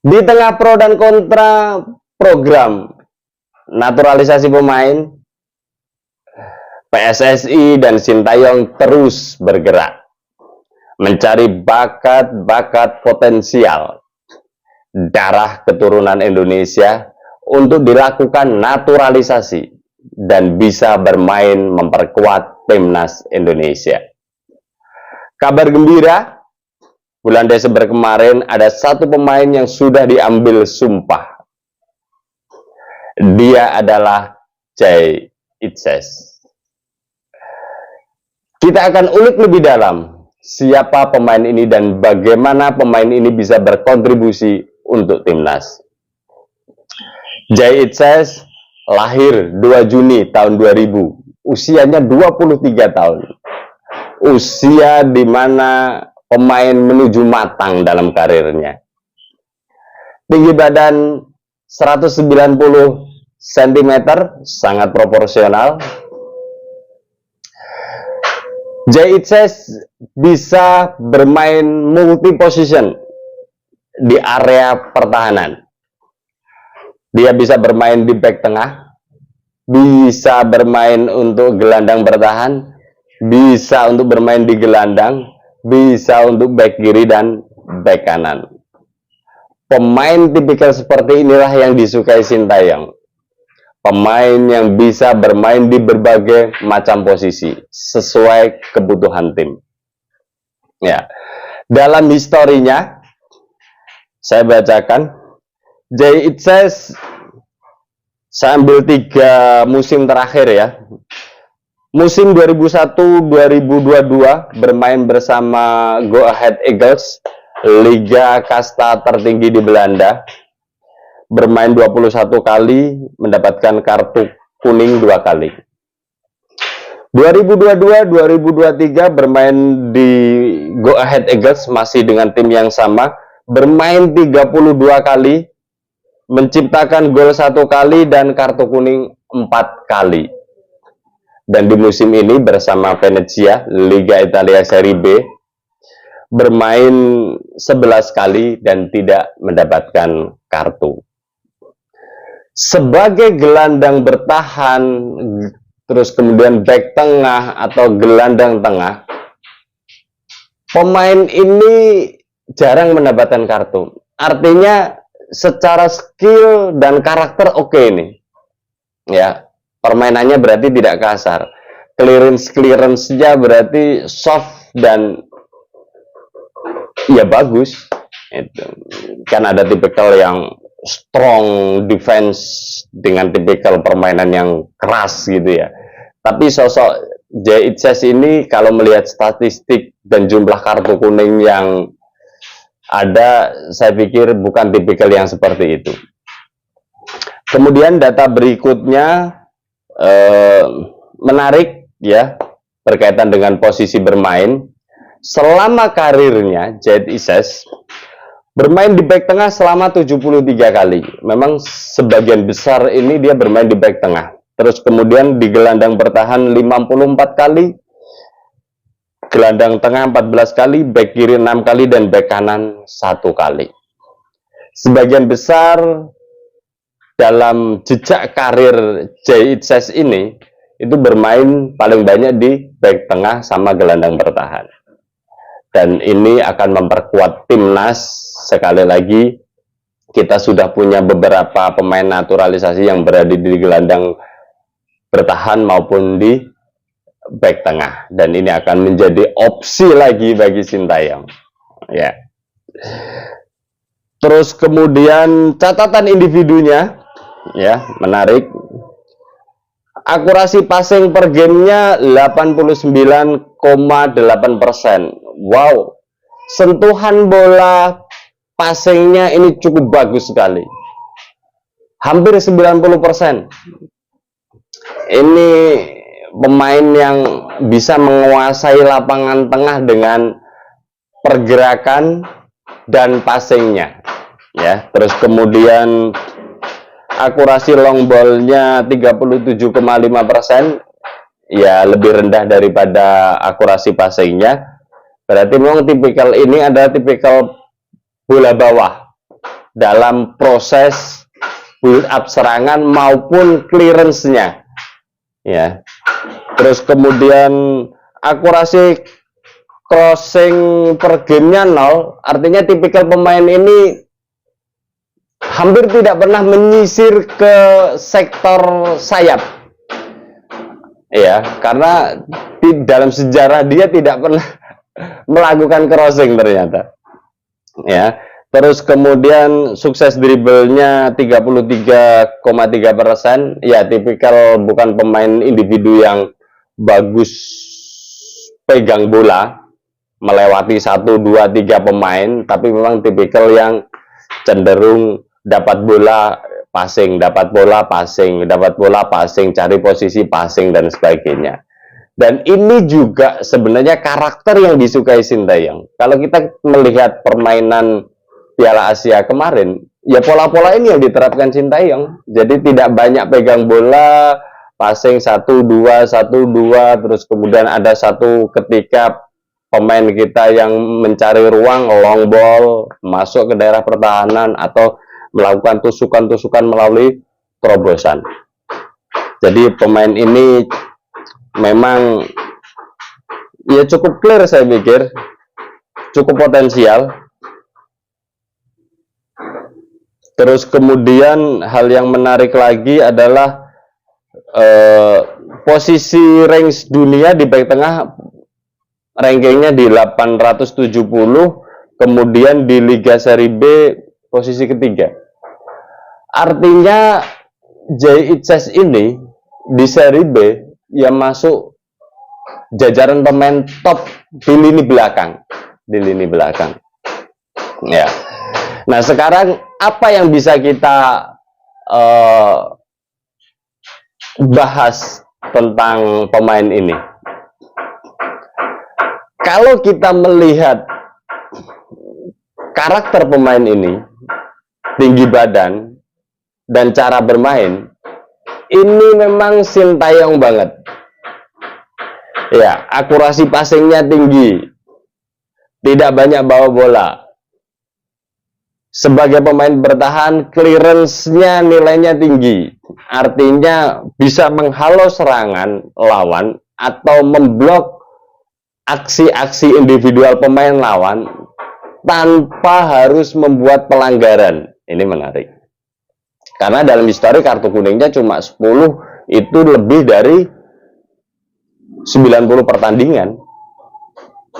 Di tengah pro dan kontra program naturalisasi pemain, PSSI dan Sintayong terus bergerak mencari bakat-bakat potensial darah keturunan Indonesia untuk dilakukan naturalisasi dan bisa bermain memperkuat timnas Indonesia. Kabar gembira, bulan Desember kemarin ada satu pemain yang sudah diambil sumpah. Dia adalah Jay Itzes. Kita akan ulik lebih dalam siapa pemain ini dan bagaimana pemain ini bisa berkontribusi untuk timnas. Jay Itzes lahir 2 Juni tahun 2000, usianya 23 tahun. Usia di mana pemain menuju matang dalam karirnya. Tinggi badan 190 cm, sangat proporsional. Jay Itzes bisa bermain multi position di area pertahanan. Dia bisa bermain di back tengah, bisa bermain untuk gelandang bertahan, bisa untuk bermain di gelandang, bisa untuk back kiri dan back kanan. Pemain tipikal seperti inilah yang disukai Sintayong. Pemain yang bisa bermain di berbagai macam posisi sesuai kebutuhan tim. Ya, dalam historinya saya bacakan, Jay Itzes, saya ambil 3 musim terakhir ya. Musim 2001-2022 bermain bersama Go Ahead Eagles, liga kasta tertinggi di Belanda. Bermain 21 kali, mendapatkan kartu kuning 2 kali. 2022-2023 bermain di Go Ahead Eagles, masih dengan tim yang sama, bermain 32 kali, menciptakan gol 1 kali dan kartu kuning 4 kali. Dan di musim ini bersama Venezia, Liga Italia Serie B, bermain 11 kali dan tidak mendapatkan kartu. Sebagai gelandang bertahan, terus kemudian back tengah atau gelandang tengah, pemain ini jarang mendapatkan kartu. Artinya secara skill dan karakter oke nih. Ya, permainannya berarti tidak kasar. Clearance-nya berarti soft dan ya bagus. Itu. Kan ada tipikal yang strong defense dengan tipikal permainan yang keras gitu ya. Tapi sosok Jay Itzes ini kalau melihat statistik dan jumlah kartu kuning yang ada, saya pikir bukan tipikal yang seperti itu. Kemudian data berikutnya menarik ya, berkaitan dengan posisi bermain. Selama karirnya Jay Itzes bermain di back tengah selama 73 kali. Memang sebagian besar ini dia bermain di back tengah. Terus kemudian di gelandang bertahan 54 kali, gelandang tengah 14 kali, back kiri 6 kali, dan back kanan 1 kali. Sebagian besar dalam jejak karir Jay Itzes ini itu bermain paling banyak di back tengah sama gelandang bertahan. Dan ini akan memperkuat timnas. Sekali lagi, kita sudah punya beberapa pemain naturalisasi yang berada di gelandang bertahan maupun di back tengah. Dan ini akan menjadi opsi lagi bagi Sintayong. Ya. Terus kemudian catatan individunya, ya menarik. Akurasi passing per gamenya 89,8%. Wow, sentuhan bola passingnya ini cukup bagus sekali. Hampir 90%. Ini pemain yang bisa menguasai lapangan tengah dengan pergerakan dan passingnya. Ya, terus kemudian akurasi long ball-nya 37,5%, ya lebih rendah daripada akurasi passing-nya. Berarti memang tipikal ini adalah tipikal bola bawah. dalam proses build up serangan maupun clearance-nya. Ya. Terus kemudian akurasi crossing per gamenya 0, artinya tipikal pemain ini hampir tidak pernah menyisir ke sektor sayap. Ya, karena di dalam sejarah dia tidak pernah melakukan crossing ternyata. Ya. Terus kemudian sukses dribblenya 33,3%. Ya, tipikal bukan pemain individu yang bagus pegang bola melewati 1, 2, 3 pemain, tapi memang tipikal yang cenderung dapat bola passing, dapat bola passing, dapat bola passing, cari posisi passing dan sebagainya. Dan ini juga sebenarnya karakter yang disukai Sintayong. Kalau kita melihat permainan Piala Asia kemarin, ya pola-pola ini yang diterapkan Sintayong. Jadi tidak banyak pegang bola, passing 1, 2, 1, 2, terus kemudian ada satu ketika pemain kita yang mencari ruang long ball masuk ke daerah pertahanan atau melakukan tusukan-tusukan melalui terobosan. Jadi pemain ini memang ya cukup clear, saya pikir cukup potensial. Terus kemudian hal yang menarik lagi adalah posisi range dunia di back tengah, rankingnya di 870, kemudian di Liga Serie B posisi ketiga. Artinya Jay Itzes ini di Serie B ya masuk jajaran pemain top di lini belakang, ya. Nah, sekarang apa yang bisa kita bahas tentang pemain ini? Kalau kita melihat karakter pemain ini, tinggi badan dan cara bermain, ini memang Sintayong banget. Ya, akurasi passingnya tinggi, tidak banyak bawa bola. Sebagai pemain bertahan, clearance-nya nilainya tinggi. Artinya bisa menghalau serangan lawan atau memblok aksi-aksi individual pemain lawan tanpa harus membuat pelanggaran. Ini menarik. Karena dalam histori kartu kuningnya cuma 10, itu lebih dari 90 pertandingan.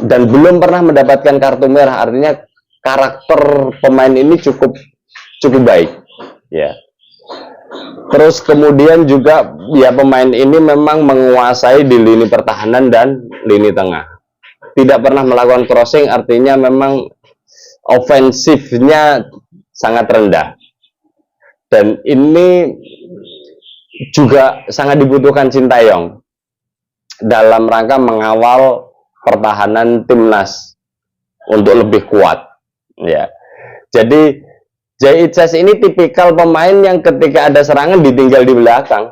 Dan belum pernah mendapatkan kartu merah, artinya karakter pemain ini cukup baik, ya. Terus kemudian juga ya pemain ini memang menguasai di lini pertahanan dan lini tengah. Tidak pernah melakukan crossing, artinya memang ofensifnya sangat rendah. Dan ini juga sangat dibutuhkan Sintayong dalam rangka mengawal pertahanan timnas untuk lebih kuat. Ya, jadi Jay Itzes ini tipikal pemain yang ketika ada serangan ditinggal di belakang.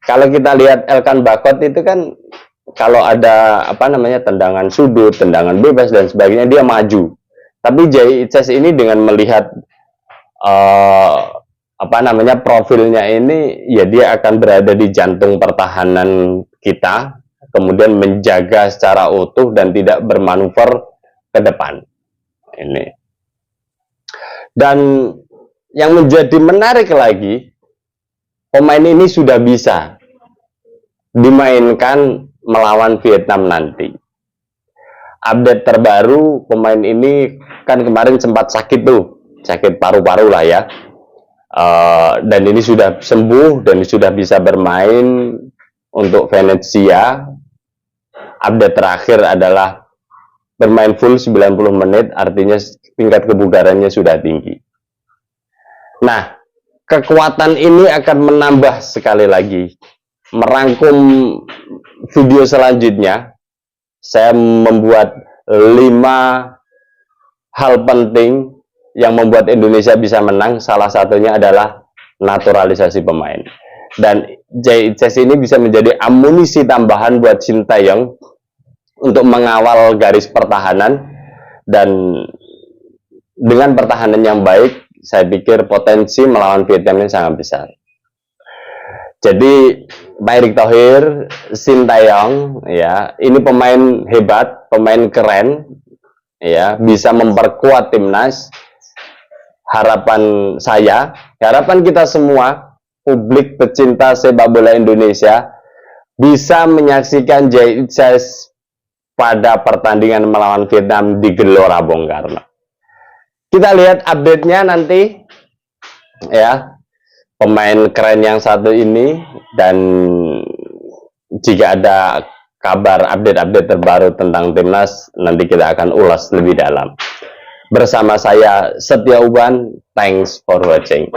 Kalau kita lihat Elkan Bakot itu kan kalau ada tendangan sudut, tendangan bebas dan sebagainya dia maju. Tapi Jay Itzes ini dengan melihat profilnya ini, ya dia akan berada di jantung pertahanan kita, kemudian menjaga secara utuh dan tidak bermanuver ke depan. Ini. Dan yang menjadi menarik lagi, pemain ini sudah bisa dimainkan melawan Vietnam nanti. Update terbaru, pemain ini kan kemarin sempat sakit paru-paru lah ya. Dan ini sudah sembuh dan sudah bisa bermain untuk Venezia. Update terakhir adalah bermain full 90 menit, artinya tingkat kebugarannya sudah tinggi. Nah, kekuatan ini akan menambah sekali lagi. Merangkum video selanjutnya, saya membuat 5 hal penting yang membuat Indonesia bisa menang. Salah satunya adalah naturalisasi pemain. Dan Jay Itzes ini bisa menjadi amunisi tambahan buat Sintayong untuk mengawal garis pertahanan dan dengan pertahanan yang baik, saya pikir potensi melawan Vietnam ini sangat besar. Jadi Pak Erick Thohir, Sintayong, ya, ini pemain hebat, pemain keren, ya, bisa memperkuat timnas. Harapan saya, harapan kita semua, publik pecinta sepak bola Indonesia, bisa menyaksikan JICS pada pertandingan melawan Vietnam di Gelora Bung Karno. Kita lihat update-nya nanti, ya, pemain keren yang satu ini, dan jika ada kabar update-update terbaru tentang timnas, nanti kita akan ulas lebih dalam. Bersama saya Setia Uban, thanks for watching.